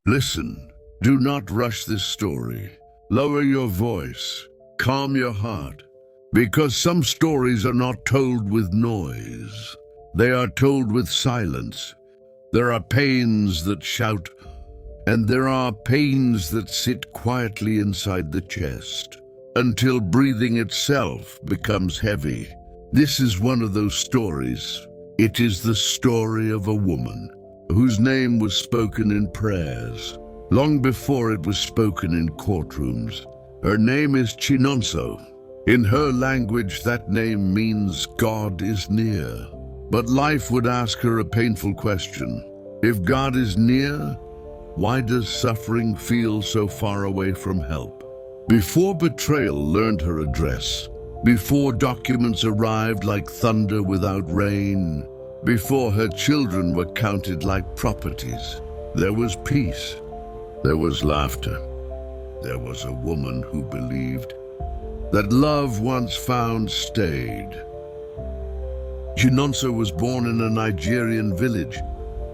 Listen, do not rush this story. Lower your voice, calm your heart, because some stories are not told with noise. They are told with silence. There are pains that shout, and there are pains that sit quietly inside the chest, until breathing itself becomes heavy. This is one of those stories. It is the story of a woman whose name was spoken in prayers, long before it was spoken in courtrooms. Her name is Chinonso. In her language, that name means God is near. But life would ask her a painful question. If God is near, why does suffering feel so far away from help? Before betrayal learned her address, before documents arrived like thunder without rain, before her children were counted like properties, there was peace, there was laughter. There was a woman who believed that love once found stayed. Chinonso was born in a Nigerian village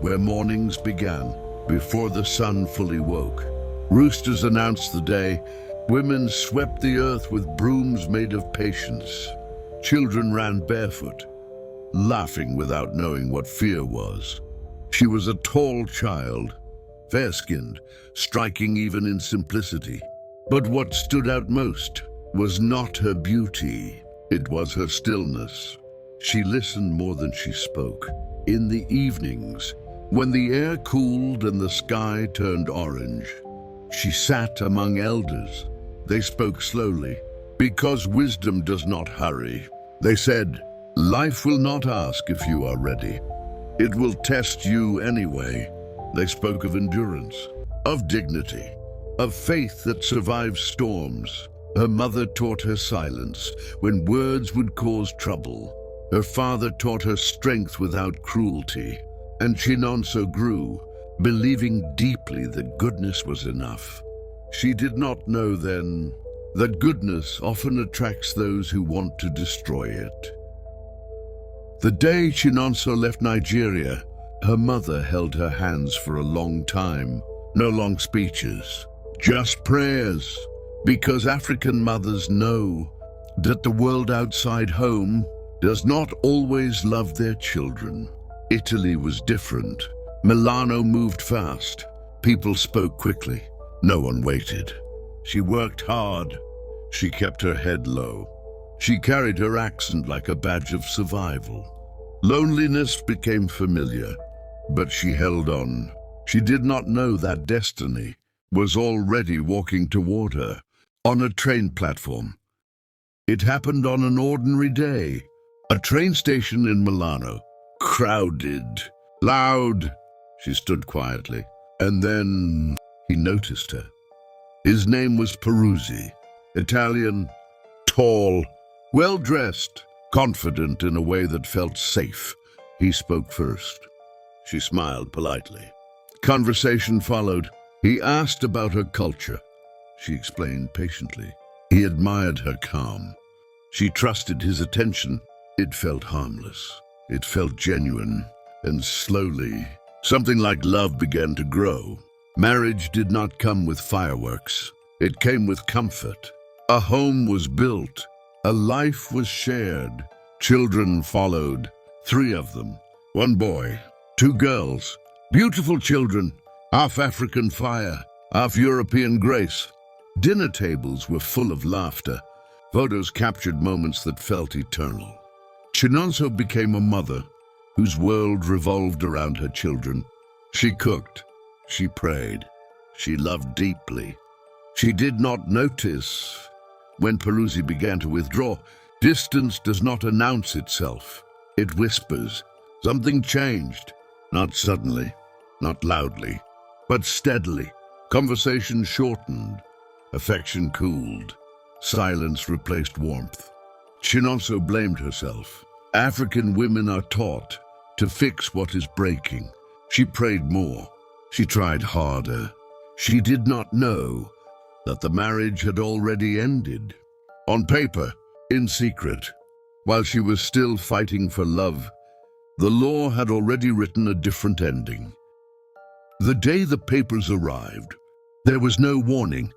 where mornings began before the sun fully woke. Roosters announced the day. Women swept the earth with brooms made of patience. Children ran barefoot, laughing without knowing what fear was. She was a tall child, fair-skinned, striking even in simplicity. But what stood out most was not her beauty, it was her stillness. She listened more than she spoke. In the evenings, when the air cooled and the sky turned orange, she sat among elders. They spoke slowly, because wisdom does not hurry. They said, "Life will not ask if you are ready. It will test you anyway." They spoke of endurance, of dignity, of faith that survives storms. Her mother taught her silence when words would cause trouble. Her father taught her strength without cruelty. And Chinonso grew, believing deeply that goodness was enough. She did not know then that goodness often attracts those who want to destroy it. The day Chinonso left Nigeria, her mother held her hands for a long time. No long speeches, just prayers. Because African mothers know that the world outside home does not always love their children. Italy was different. Milano moved fast. People spoke quickly. No one waited. She worked hard. She kept her head low. She carried her accent like a badge of survival. Loneliness became familiar, but she held on. She did not know that destiny was already walking toward her on a train platform. It happened on an ordinary day. A train station in Milano. Crowded, loud. She stood quietly, and then he noticed her. His name was Peruzzi, Italian, tall, well-dressed, confident in a way that felt safe. He spoke first. She smiled politely. Conversation followed. He asked about her culture. She explained patiently. He admired her calm. She trusted his attention. It felt harmless. It felt genuine. And slowly, something like love began to grow. Marriage did not come with fireworks. It came with comfort. A home was built. A life was shared. Children followed. 3 of them. 1 boy, 2 girls. Beautiful children. Half African fire, half European grace. Dinner tables were full of laughter. Photos captured moments that felt eternal. Chinonso became a mother whose world revolved around her children. She cooked, she prayed, she loved deeply. She did not notice when Peruzzi began to withdraw. Distance does not announce itself. It whispers. Something changed. Not suddenly, not loudly, but steadily. Conversation shortened. Affection cooled. Silence replaced warmth. Chinonso blamed herself. African women are taught to fix what is breaking. She prayed more. She tried harder. She did not know that the marriage had already ended. On paper, in secret, while she was still fighting for love, the law had already written a different ending. The day the papers arrived, there was no warning,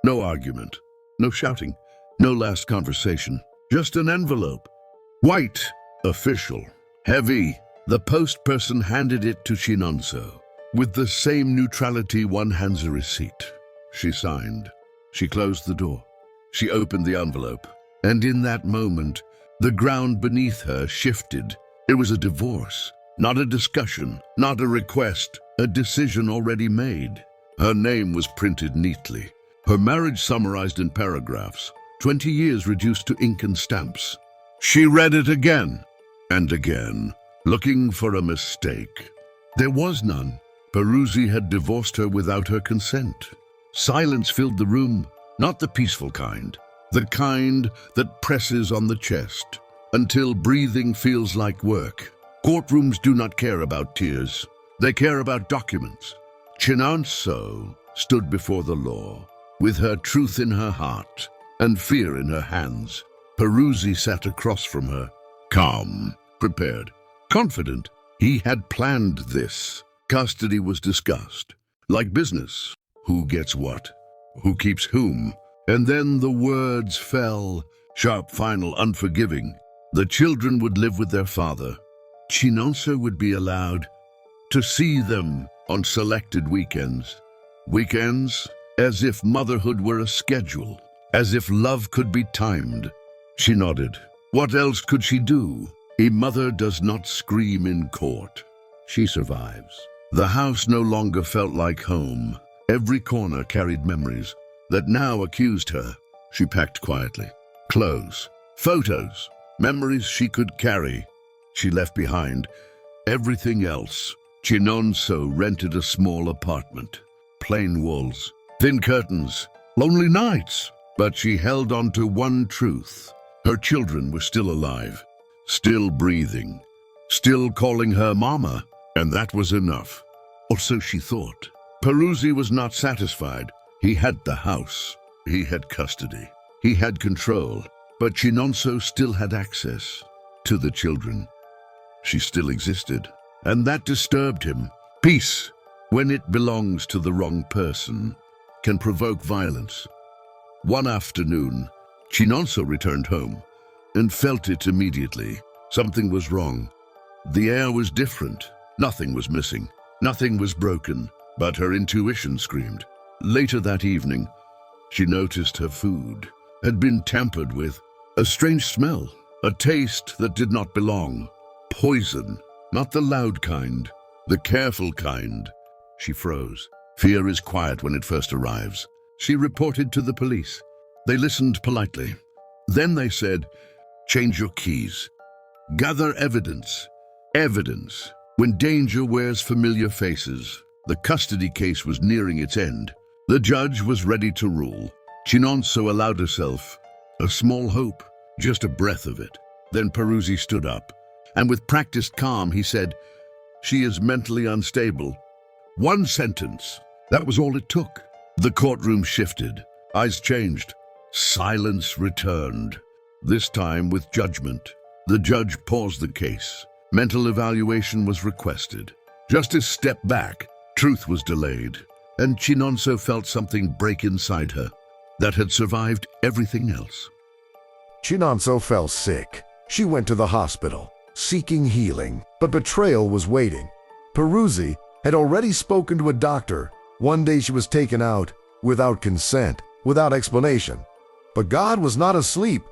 no argument, no shouting, no last conversation, just an envelope. White, official, heavy. The post person handed it to Chinonso. With the same neutrality one hands a receipt. She signed. She closed the door. She opened the envelope. And in that moment, the ground beneath her shifted. It was a divorce, not a discussion, not a request, a decision already made. Her name was printed neatly. Her marriage summarized in paragraphs. 20 years reduced to ink and stamps. She read it again and again, looking for a mistake. There was none. Peruzzi had divorced her without her consent. Silence filled the room, not the peaceful kind, the kind that presses on the chest until breathing feels like work. Courtrooms do not care about tears. They care about documents. Chinonso stood before the law, with her truth in her heart and fear in her hands. Peruzzi sat across from her, calm, prepared, confident. He had planned this. Custody was discussed. Like business. Who gets what? Who keeps whom? And then the words fell, sharp, final, unforgiving. The children would live with their father. Chinonso would be allowed to see them on selected weekends. Weekends as if motherhood were a schedule, as if love could be timed. She nodded. What else could she do? A mother does not scream in court. She survives. The house no longer felt like home. Every corner carried memories that now accused her. She packed quietly. Clothes, photos, memories she could carry. She left behind everything else. Chinonso rented a small apartment. Plain walls, thin curtains, lonely nights. But she held on to one truth. Her children were still alive, still breathing, still calling her mama, and that was enough. Or so she thought. Peruzzi was not satisfied. He had the house. He had custody. He had control. But Chinonso still had access to the children. She still existed, and that disturbed him. Peace, when it belongs to the wrong person, can provoke violence. One afternoon, Chinonso returned home and felt it immediately. Something was wrong. The air was different. Nothing was missing. Nothing was broken, but her intuition screamed. Later that evening, she noticed her food had been tampered with. A strange smell, a taste that did not belong. Poison, not the loud kind, the careful kind. She froze. Fear is quiet when it first arrives. She reported to the police. They listened politely. Then they said, change your keys. Gather evidence. Evidence. When danger wears familiar faces. The custody case was nearing its end. The judge was ready to rule. Chinonso allowed herself a small hope, just a breath of it. Then Peruzzi stood up, and with practiced calm he said, she is mentally unstable. One sentence. That was all it took. The courtroom shifted. Eyes changed. Silence returned. This time with judgment. The judge paused the case. Mental evaluation was requested. Justice stepped back. Truth was delayed. And Chinonso felt something break inside her that had survived everything else. Chinonso fell sick. She went to the hospital, seeking healing, but betrayal was waiting. Peruzzi had already spoken to a doctor. One day she was taken out, without consent, without explanation. But God was not asleep.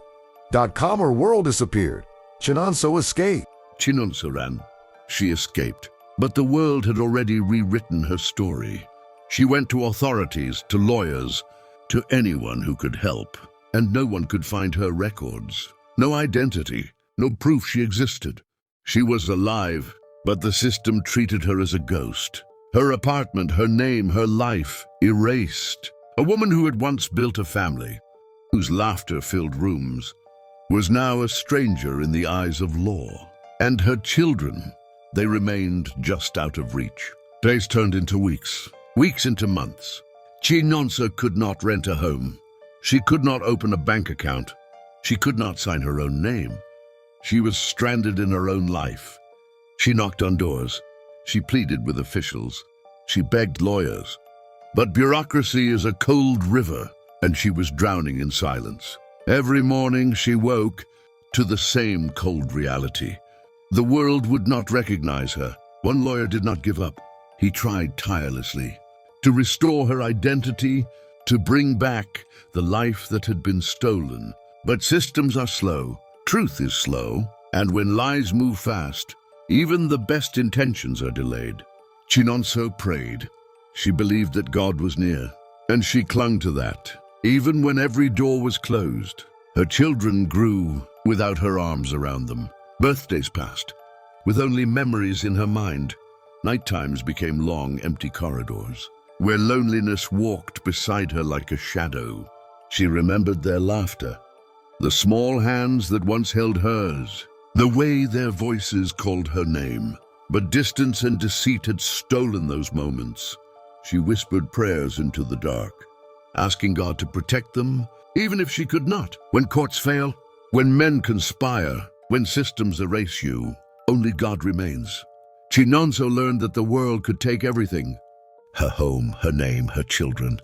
Her world disappeared. Chinonso escaped. Chinonso ran. She escaped. But the world had already rewritten her story. She went to authorities, to lawyers, to anyone who could help. And no one could find her records. No identity, no proof she existed. She was alive, but the system treated her as a ghost. Her apartment, her name, her life, erased. A woman who had once built a family, whose laughter filled rooms, was now a stranger in the eyes of law. And her children, they remained just out of reach. Days turned into weeks, weeks into months. Chinonso could not rent a home. She could not open a bank account. She could not sign her own name. She was stranded in her own life. She knocked on doors. She pleaded with officials. She begged lawyers. But bureaucracy is a cold river, and she was drowning in silence. Every morning she woke to the same cold reality. The world would not recognize her. One lawyer did not give up. He tried tirelessly to restore her identity, to bring back the life that had been stolen. But systems are slow, truth is slow, and when lies move fast, even the best intentions are delayed. Chinonso prayed. She believed that God was near, and she clung to that, even when every door was closed. Her children grew without her arms around them. Birthdays passed, with only memories in her mind. Nighttimes became long, empty corridors, where loneliness walked beside her like a shadow. She remembered their laughter, the small hands that once held hers, the way their voices called her name. But distance and deceit had stolen those moments. She whispered prayers into the dark, asking God to protect them, even if she could not. When courts fail, when men conspire, when systems erase you, only God remains. Chinonso learned that the world could take everything, her home, her name, her children.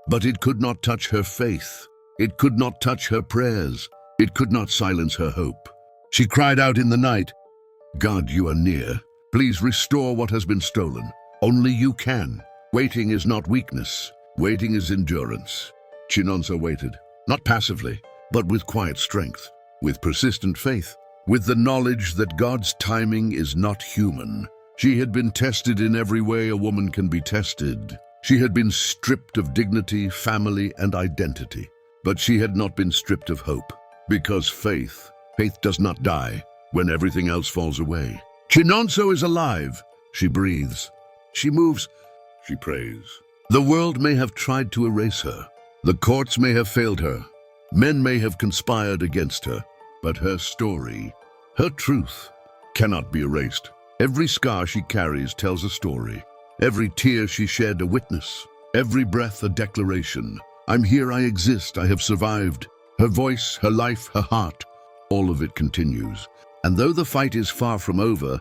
But it could not touch her faith. It could not touch her prayers. It could not silence her hope. She cried out in the night, God, you are near. Please restore what has been stolen. Only you can. Waiting is not weakness. Waiting is endurance. Chinonso waited, not passively, but with quiet strength, with persistent faith, with the knowledge that God's timing is not human. She had been tested in every way a woman can be tested. She had been stripped of dignity, family, and identity. But she had not been stripped of hope, because faith does not die when everything else falls away. Chinonso is alive. She breathes. She moves. She prays. The world may have tried to erase her. The courts may have failed her. Men may have conspired against her. But her story, her truth, cannot be erased. Every scar she carries tells a story. Every tear she shed a witness. Every breath a declaration. I'm here, I exist, I have survived. Her voice, her life, her heart, all of it continues. And though the fight is far from over,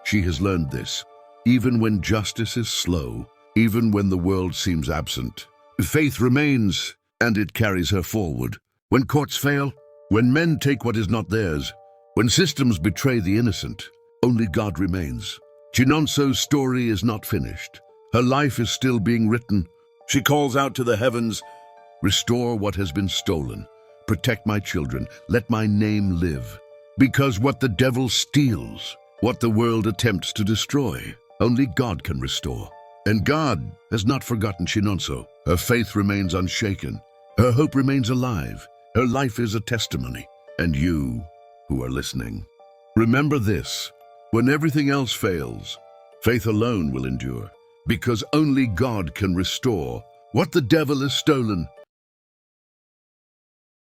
she has learned this. Even when justice is slow, even when the world seems absent, faith remains, and it carries her forward. When courts fail, when men take what is not theirs, when systems betray the innocent, only God remains. Chinonso's story is not finished. Her life is still being written. She calls out to the heavens, restore what has been stolen. Protect my children. Let my name live. Because what the devil steals, what the world attempts to destroy, only God can restore. And God has not forgotten Chinonso. Her faith remains unshaken. Her hope remains alive. Her life is a testimony. And you, who are listening, remember this. When everything else fails, faith alone will endure. Because only God can restore what the devil has stolen.